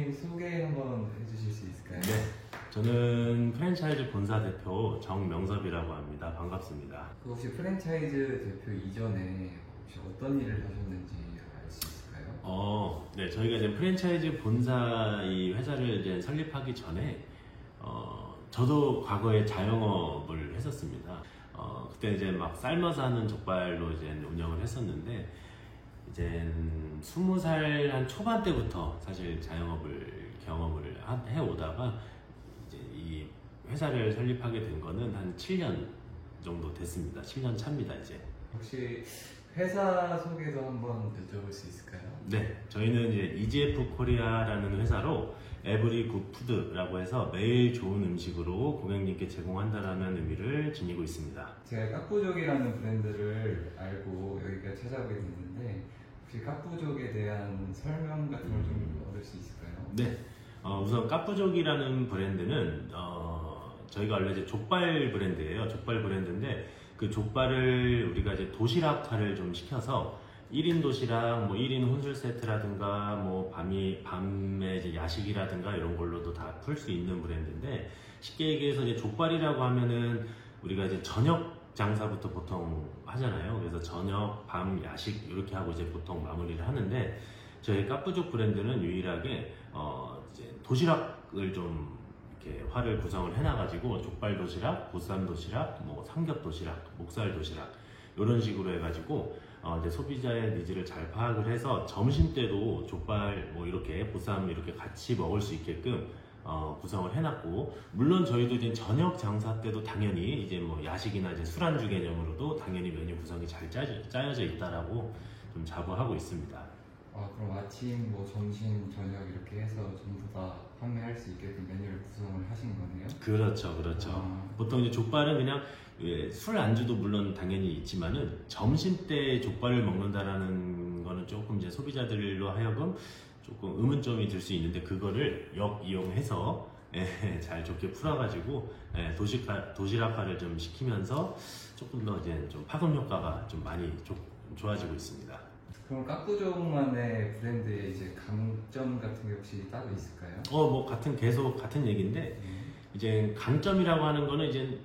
대표님 소개 한번 해주실 수 있을까요? 네, 저는 프랜차이즈 본사 대표 정명섭이라고 합니다. 반갑습니다. 그 혹시 프랜차이즈 대표 이전에 혹시 어떤 일을 하셨는지 알 수 있을까요? 네, 저희가 이제 프랜차이즈 본사 이 회사를 이제 설립하기 전에, 저도 과거에 자영업을 했었습니다. 그때 이제 막 삶아서 하는 족발로 이제 운영을 했었는데, 이제 20살 한 초반 때부터 사실 자영업을 경험을 해오다가 이제 이 회사를 설립하게 된 거는 한 7년 정도 됐습니다. 7년 차입니다, 이제. 혹시 회사 소개도 한번 여쭤볼 수 있을까요? 네, 저희는 이제 EGF 코리아라는 회사로 에브리 굿 푸드라고 해서 매일 좋은 음식으로 고객님께 제공한다라는 의미를 지니고 있습니다. 제가 까꾸족이라는 브랜드를 알고 여기까지 찾아오게 됐는데 혹시 까꾸족에 대한 설명 같은 걸 좀 얻을 수 있을까요? 네, 우선 까뿌족이라는 브랜드는 저희가 원래 이제 족발 브랜드예요. 족발 브랜드인데 그 족발을 우리가 이제 도시락화를 좀 시켜서 1인 도시락, 뭐 1인 혼술 세트라든가 뭐 밤에 이제 야식이라든가 이런 걸로도 다 풀 수 있는 브랜드인데, 쉽게 얘기해서 이제 족발이라고 하면은 우리가 이제 저녁 장사부터 보통 하잖아요. 그래서 저녁, 밤, 야식 이렇게 하고 이제 보통 마무리를 하는데, 저희 까뿌족 브랜드는 유일하게 이제 도시락을 좀 이렇게 화를 구성을 해놔가지고 족발 도시락, 보쌈 도시락, 뭐 삼겹 도시락, 목살 도시락 이런 식으로 해가지고 이제 소비자의 니즈를 잘 파악을 해서 점심 때도 족발 뭐 이렇게 보쌈 이렇게 같이 먹을 수 있게끔 구성을 해놨고, 물론 저희도 이제 저녁 장사 때도 당연히 이제 뭐 야식이나 이제 술안주 개념으로도 당연히 메뉴 구성이 잘 짜여져 있다라고 좀 자부하고 있습니다. 그럼 아침, 뭐 점심, 저녁 이렇게 해서 전부 다 판매할 수 있게끔 메뉴를 구성을 하신 거네요? 그렇죠, 그렇죠. 보통 이제 족발은 그냥 술 안주도 물론 당연히 있지만은 점심 때 족발을 먹는다라는 거는 조금 이제 소비자들로 하여금 조금 의문점이 들 수 있는데, 그거를 역이용해서 잘 좋게 풀어가지고 도시락화를 좀 시키면서 조금 더 이제 좀 파급 효과가 좀 많이 좋아지고 있습니다. 그럼 까꾸족만의 브랜드의 이제 강점 같은 게 혹시 따로 있을까요? 뭐 계속 같은 얘기인데, 이제 강점이라고 하는 거는 이제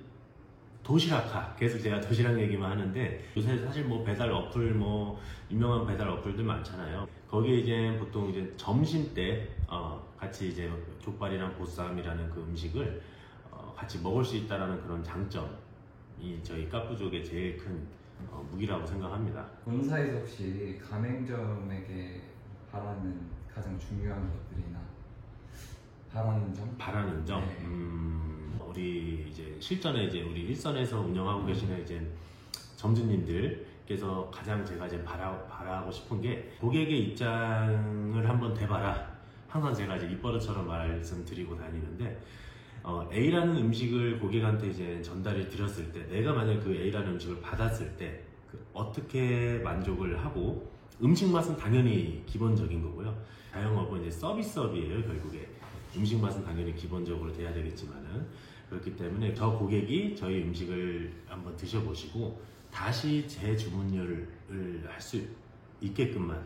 도시락화, 계속 제가 도시락 얘기만 하는데, 요새 사실 뭐 배달 어플, 뭐 유명한 배달 어플들 많잖아요. 거기에 이제 보통 이제 점심 때 같이 이제 족발이랑 보쌈이라는 그 음식을 같이 먹을 수 있다라는 그런 장점이 저희 까뿌족의 제일 큰 무기라고 생각합니다. 본사에서 혹시 가맹점에게 바라는 가장 중요한 것들이나 바라는 점? 바라는 점? 네. 우리 이제 실전에 이제 우리 일선에서 운영하고 계시는 이제 점주님들께서 가장 제가 이제 바라고 싶은 게, 고객의 입장을 한번 대봐라. 항상 제가 이제 입버릇처럼 말씀드리고 다니는데, A라는 음식을 고객한테 이제 전달을 드렸을 때, 내가 만약 그 A라는 음식을 받았을 때 어떻게 만족을 하고, 음식 맛은 당연히 기본적인 거고요. 자영업은 이제 서비스업이에요. 결국에 음식 맛은 당연히 기본적으로 돼야 되겠지만은, 그렇기 때문에 저 고객이 저희 음식을 한번 드셔보시고 다시 재주문을 할 수 있게끔만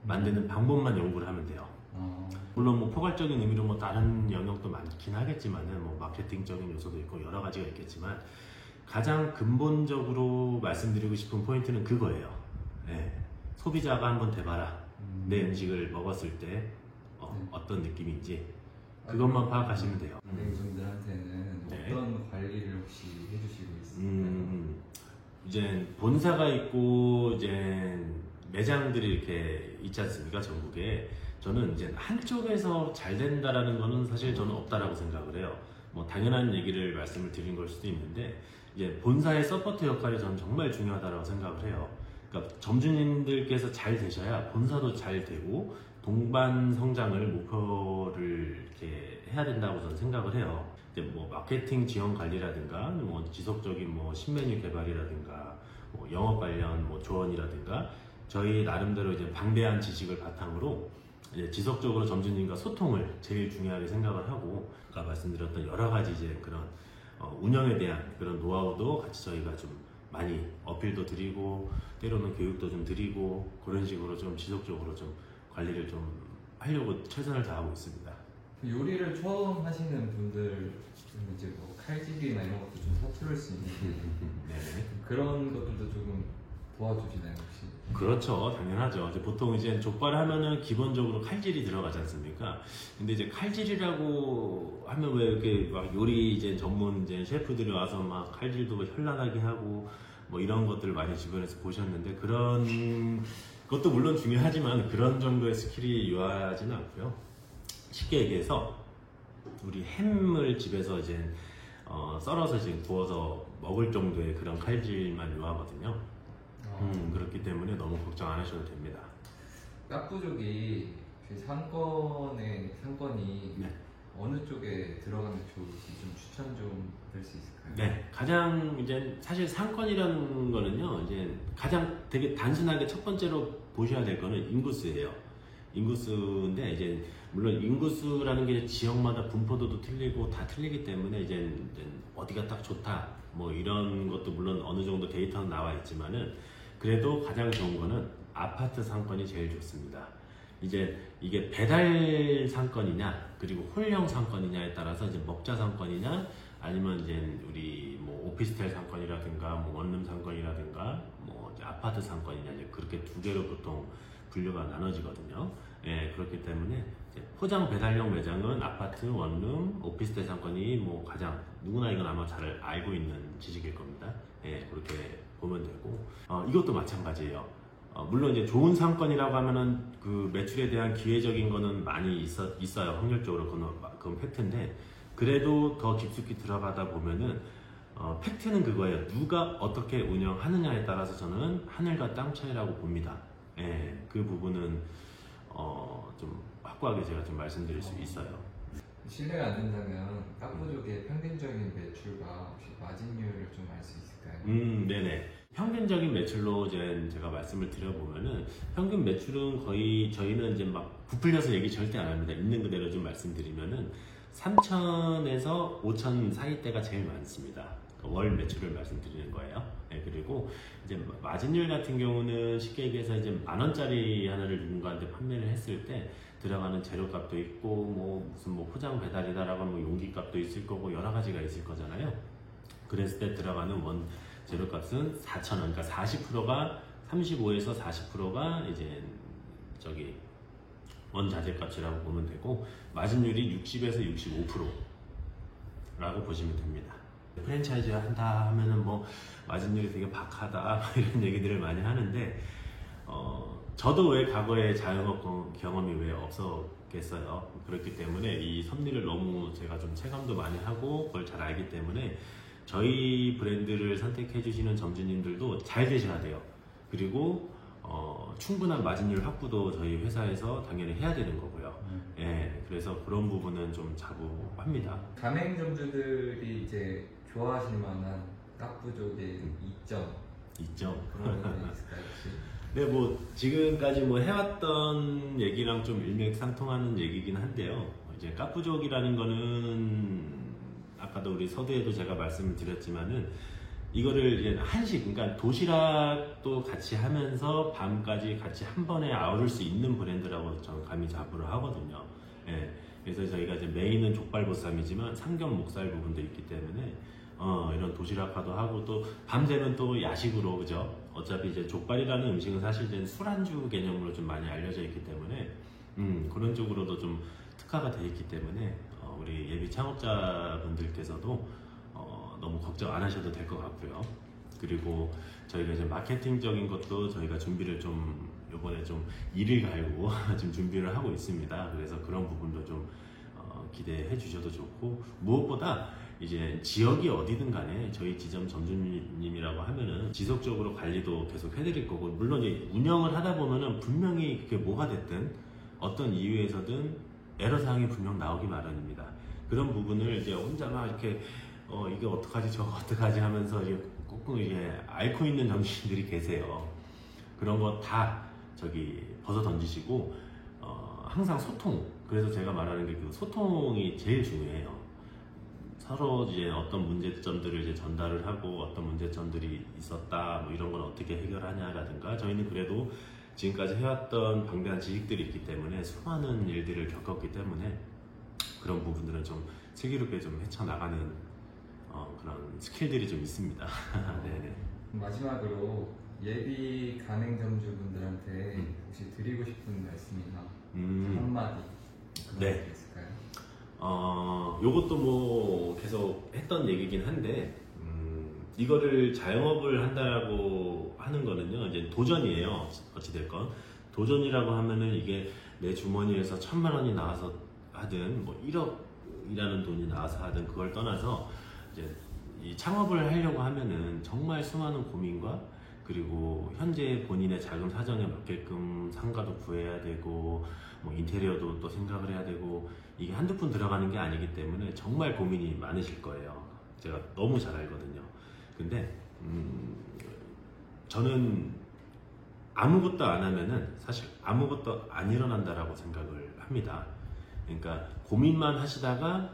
만드는 방법만 연구를 하면 돼요. 물론 뭐 포괄적인 의미로 뭐 다른 영역도 많긴 하겠지만은, 뭐 마케팅적인 요소도 있고 여러 가지가 있겠지만, 가장 근본적으로 말씀드리고 싶은 포인트는 그거예요. 소비자가 한번 대봐라. 내 음식을 먹었을 때 어떤 느낌인지 그것만 파악하시면 돼요. 가맹점들한테는 어떤 관리를 혹시 해주시고 있을까요? 이제 본사가 있고 이제 매장들이 이렇게 있지 않습니까? 전국에. 저는 이제 한쪽에서 잘 된다라는 거는 사실 저는 없다라고 생각을 해요. 뭐 당연한 얘기를 말씀을 드린 걸 수도 있는데, 이제 본사의 서포트 역할이 저는 정말 중요하다고 생각을 해요. 그러니까 점주님들께서 잘 되셔야 본사도 잘 되고 동반 성장을 목표를 이렇게 해야 된다고 저는 생각을 해요. 근데 뭐 마케팅 지원 관리라든가, 뭐 지속적인 뭐 신메뉴 개발이라든가, 뭐 영업 관련 뭐 조언이라든가, 저희 나름대로 이제 방대한 지식을 바탕으로 이제 지속적으로 점주님과 소통을 제일 중요하게 생각을 하고, 아까 말씀드렸던 여러 가지 이제 그런 운영에 대한 그런 노하우도 같이 저희가 좀 많이 어필도 드리고, 때로는 교육도 좀 드리고, 그런 식으로 좀 지속적으로 좀 관리를 좀 하려고 최선을 다하고 있습니다. 요리를 처음 하시는 분들 이제 뭐 칼질이나 이런 것도 좀 서투를 수 있는데 네. 그런 것들도 조금 도와주시나요 혹시? 그렇죠. 당연하죠. 이제 보통 이제 족발 하면은 기본적으로 칼질이 들어가지 않습니까? 근데 이제 칼질이라고 하면 왜 이렇게 막 요리 이제 전문 이제 셰프들이 와서 막 칼질도 현란하게 하고 뭐 이런 것들을 많이 주변에서 보셨는데 그런 것도 물론 중요하지만 그런 정도의 스킬이 유하지는 않고요. 쉽게 얘기해서 우리 햄을 집에서 이제 썰어서 이제 구워서 먹을 정도의 그런 칼질만 유하거든요. 그렇기 때문에 너무 걱정 안 하셔도 됩니다. 까뿌족이 상권이 네. 어느 쪽에 들어가면 좋을지 좀 추천 좀 할 수 있을까요? 네, 가장 이제 사실 상권이라는 거는요, 이제 가장 되게 단순하게 첫 번째로 보셔야 될 거는 인구수예요. 인구수인데 이제 물론 인구수라는 게 지역마다 분포도도 틀리고 다 틀리기 때문에 이제 어디가 딱 좋다 뭐 이런 것도 물론 어느 정도 데이터는 나와 있지만은 그래도 가장 좋은 거는 아파트 상권이 제일 좋습니다. 이제 이게 배달 상권이냐 그리고 홀령 상권이냐에 따라서 이제 먹자 상권이냐 아니면 이제 우리 뭐 오피스텔 상권이라든가 뭐 원룸 상권이라든가 뭐 이제 아파트 상권이냐 이제 그렇게 두 개로 보통 분류가 나눠지거든요. 예, 그렇기 때문에 이제 포장 배달용 매장은 아파트, 원룸, 오피스텔 상권이 뭐 가장 누구나 이건 아마 잘 알고 있는 지식일 겁니다. 예, 그렇게 보면 되고 이것도 마찬가지예요. 물론 이제 좋은 상권이라고 하면은 그 매출에 대한 기회적인 거는 많이 있어요. 확률적으로 그건 팩트인데 그래도 더 깊숙이 들어가다 보면은 팩트는 그거예요. 누가 어떻게 운영하느냐에 따라서 저는 하늘과 땅 차이라고 봅니다. 예, 그 부분은 좀 확고하게 제가 좀 말씀드릴 수 있어요. 실례가 안 된다면 까뿌족의 평균적인 매출과 혹시 마진율을 좀 알 수 있을까요? 네네. 평균적인 매출로 제가 말씀을 드려보면은 평균 매출은 거의 저희는 이제 막 부풀려서 얘기 절대 안 합니다. 있는 그대로 좀 말씀드리면은 3천에서 5천 사이대가 제일 많습니다. 월 매출을 말씀드리는 거예요. 네, 그리고 이제 마진율 같은 경우는 쉽게 얘기해서 이제 10,000원짜리 하나를 누군가한테 판매를 했을 때 들어가는 재료값도 있고 뭐 무슨 뭐 포장 배달이다라고 하면 용기값도 있을 거고 여러 가지가 있을 거잖아요. 그랬을 때 들어가는 원 재료값은 4,000원, 그러니까 40%가 35에서 40%가 이제 저기 원자재값이라고 보면 되고 마진율이 60에서 65%라고 보시면 됩니다. 프랜차이즈 한다 하면은 뭐 마진율이 되게 박하다 이런 얘기들을 많이 하는데 저도 왜 과거에 자영업 경험이 왜 없었겠어요. 그렇기 때문에 이 섭리를 너무 제가 좀 체감도 많이 하고 그걸 잘 알기 때문에 저희 브랜드를 선택해 주시는 점주님들도 잘 되셔야 돼요. 그리고 충분한 마진율 확보도 저희 회사에서 당연히 해야 되는 거고요. 예, 그래서 그런 부분은 좀 자부합니다. 가맹점주들이 이제 좋아하실 만한 까뿌족의 이점 그런 게 있을까요 혹시? 네, 뭐 지금까지 뭐 해왔던 얘기랑 좀 일맥상통하는 얘기긴 한데요. 이제 까뿌족이라는 거는 아까도 우리 서두에도 제가 말씀을 드렸지만은 이거를 이제 한식, 그러니까 도시락도 같이 하면서 밤까지 같이 한 번에 아우를 수 있는 브랜드라고 저는 감히 자부를 하거든요. 예, 그래서 저희가 이제 메인은 족발보쌈이지만 삼겹 목살 부분도 있기 때문에 이런 도시락화도 하고 또 밤되면 또 야식으로 그죠? 어차피 이제 족발이라는 음식은 사실 이제 술안주 개념으로 좀 많이 알려져 있기 때문에 그런 쪽으로도 좀 특화가 되어 있기 때문에 우리 예비 창업자분들께서도 너무 걱정 안 하셔도 될 것 같고요. 그리고 저희가 이제 마케팅적인 것도 저희가 준비를 좀 이번에 좀 일을 갈고 지금 준비를 하고 있습니다. 그래서 그런 부분도 좀 기대해 주셔도 좋고 무엇보다 이제 지역이 어디든 간에 저희 지점 점주님이라고 하면은 지속적으로 관리도 계속 해드릴 거고 물론 이제 운영을 하다 보면은 분명히 그게 뭐가 됐든 어떤 이유에서든 애로사항이 분명 나오기 마련입니다. 그런 부분을 이제 혼자 막 이렇게 이게 어떡하지 저거 어떡하지 하면서 이제 꾹꾹 이제 앓고 있는 점주님들이 계세요. 그런 거 다 저기 벗어 던지시고 항상 소통. 그래서 제가 말하는 게 그 소통이 제일 중요해요. 서로 이제 어떤 문제점들을 이제 전달을 하고 어떤 문제점들이 있었다 뭐 이런 건 어떻게 해결하냐라든가 저희는 그래도 지금까지 해왔던 방대한 지식들이 있기 때문에 수많은 일들을 겪었기 때문에 그런 부분들은 좀 슬기롭게 좀 헤쳐나가는 그런 스킬들이 좀 있습니다. 네네. 마지막으로 예비 가맹점주분들한테 혹시 드리고 싶은 말씀이나 한마디 그런 네. 게 있을까요? 요것도 뭐 계속 했던 얘기긴 한데 이거를 자영업을 한다라고 하는 거는요 이제 도전이에요. 어찌됐건 도전이라고 하면은 이게 내 주머니에서 1,000만 원이 나와서 하든 뭐 1억이라는 돈이 나와서 하든 그걸 떠나서 이제 이 창업을 하려고 하면은 정말 수많은 고민과 그리고 현재 본인의 자금 사정에 맞게끔 상가도 구해야 되고 뭐 인테리어도 또 생각을 해야 되고 이게 한두 푼 들어가는 게 아니기 때문에 정말 고민이 많으실 거예요. 제가 너무 잘 알거든요. 근데 저는 아무것도 안 하면은 사실 아무것도 안 일어난다라고 생각을 합니다. 그러니까 고민만 하시다가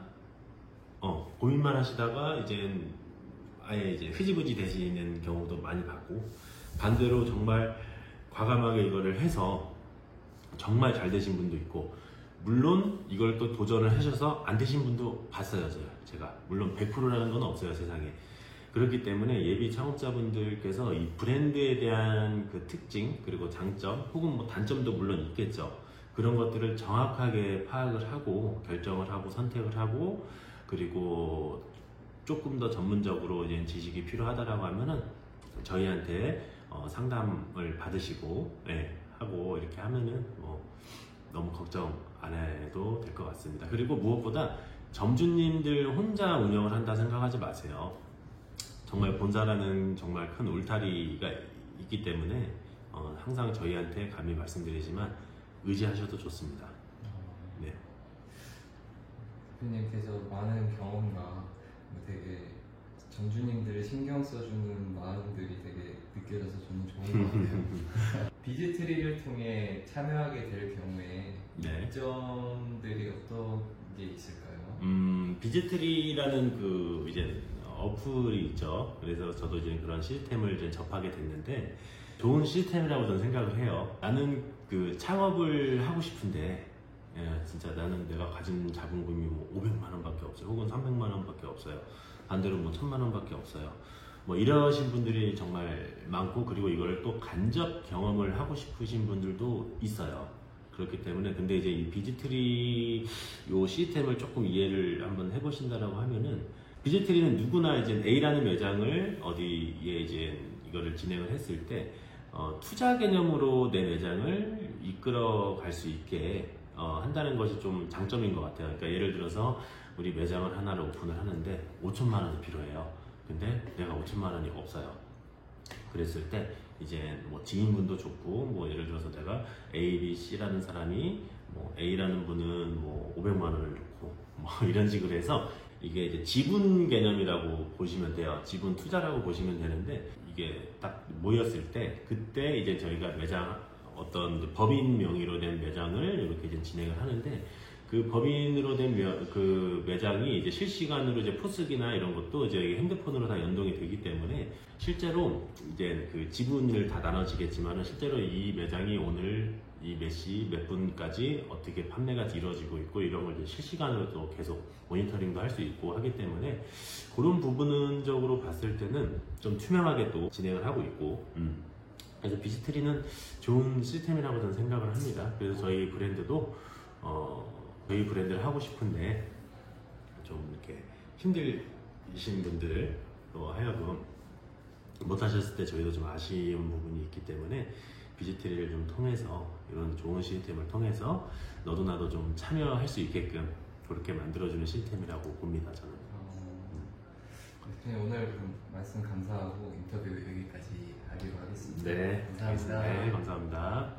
이제 아예 이제 흐지부지 되시는 경우도 많이 봤고 반대로 정말 과감하게 이거를 해서 정말 잘 되신 분도 있고 물론 이걸 또 도전을 하셔서 안 되신 분도 봤어요. 제가 물론 100%라는 건 없어요 세상에. 그렇기 때문에 예비 창업자분들께서 이 브랜드에 대한 그 특징 그리고 장점 혹은 뭐 단점도 물론 있겠죠. 그런 것들을 정확하게 파악을 하고 결정을 하고 선택을 하고 그리고 조금 더 전문적으로 이제 지식이 필요하다라고 하면은 저희한테 상담을 받으시고 하고 이렇게 하면은 뭐 너무 걱정 안 해도 될 것 같습니다. 그리고 무엇보다 점주님들 혼자 운영을 한다 생각하지 마세요. 정말 본사라는 정말 큰 울타리가 있기 때문에 항상 저희한테 감히 말씀드리지만 의지하셔도 좋습니다. 네. 대표님께서 많은 경험과 되게 점주님들을 신경 써주는 마음들이 되게 느껴져서 저는 좋은 것 같아요. 비즈트리를 통해 참여하게 될 경우에 이점들이 어떤 게 있을까요? 비즈트리라는 그 이제 어플이 있죠. 그래서 저도 이제 그런 시스템을 이제 접하게 됐는데 좋은 시스템이라고 저는 생각을 해요. 나는 그 창업을 하고 싶은데 진짜 나는 내가 가진 자본금이 뭐 500만 원밖에 없어요. 혹은 300만 원밖에 없어요. 반대로 뭐 1,000만 원밖에 없어요. 뭐 이러신 분들이 정말 많고 그리고 이걸 또 간접 경험을 하고 싶으신 분들도 있어요. 그렇기 때문에 근데 이제 이 비즈트리 요 시스템을 조금 이해를 한번 해보신다라고 하면은 비즈트리는 누구나 이제 A라는 매장을 어디에 이제 이거를 진행을 했을 때 투자 개념으로 내 매장을 이끌어 갈 수 있게 한다는 것이 좀 장점인 것 같아요. 그러니까 예를 들어서 우리 매장을 하나를 오픈을 하는데 5천만 원이 필요해요. 근데 내가 5천만 원이 없어요. 그랬을 때 이제 뭐 지인분도 좋고 뭐 예를 들어서 내가 A, B, C라는 사람이 뭐 A라는 분은 뭐 500만 원을 놓고 뭐 이런 식으로 해서 이게 이제 지분 개념이라고 보시면 돼요. 지분 투자라고 보시면 되는데 이게 딱 모였을 때 그때 이제 저희가 매장 어떤 법인 명의로 된 매장을 이렇게 이제 진행을 하는데 그 법인으로 된 그 매장이 이제 실시간으로 이제 포스기나 이런 것도 이제 핸드폰으로 다 연동이 되기 때문에 실제로 이제 그 지분을 다 나눠지겠지만은 실제로 이 매장이 오늘 이 몇 시 몇 분까지 어떻게 판매가 이루어지고 있고 이런 걸 이제 실시간으로 또 계속 모니터링도 할 수 있고 하기 때문에 그런 부분적으로 봤을 때는 좀 투명하게 또 진행을 하고 있고 그래서 비즈트리는 좋은 시스템이라고 저는 생각을 합니다. 그래서 저희 브랜드도 저희 브랜드를 하고 싶은데 좀 이렇게 힘들신 분들로 하여금 못하셨을 때 저희도 좀 아쉬운 부분이 있기 때문에 비즈트리를 좀 통해서 이런 좋은 시스템을 통해서 너도 나도 좀 참여할 수 있게끔 그렇게 만들어주는 시스템이라고 봅니다. 저는. 대표님 오늘 말씀 감사하고 인터뷰 여기까지 하기로 하겠습니다. 네, 감사합니다. 네, 감사합니다.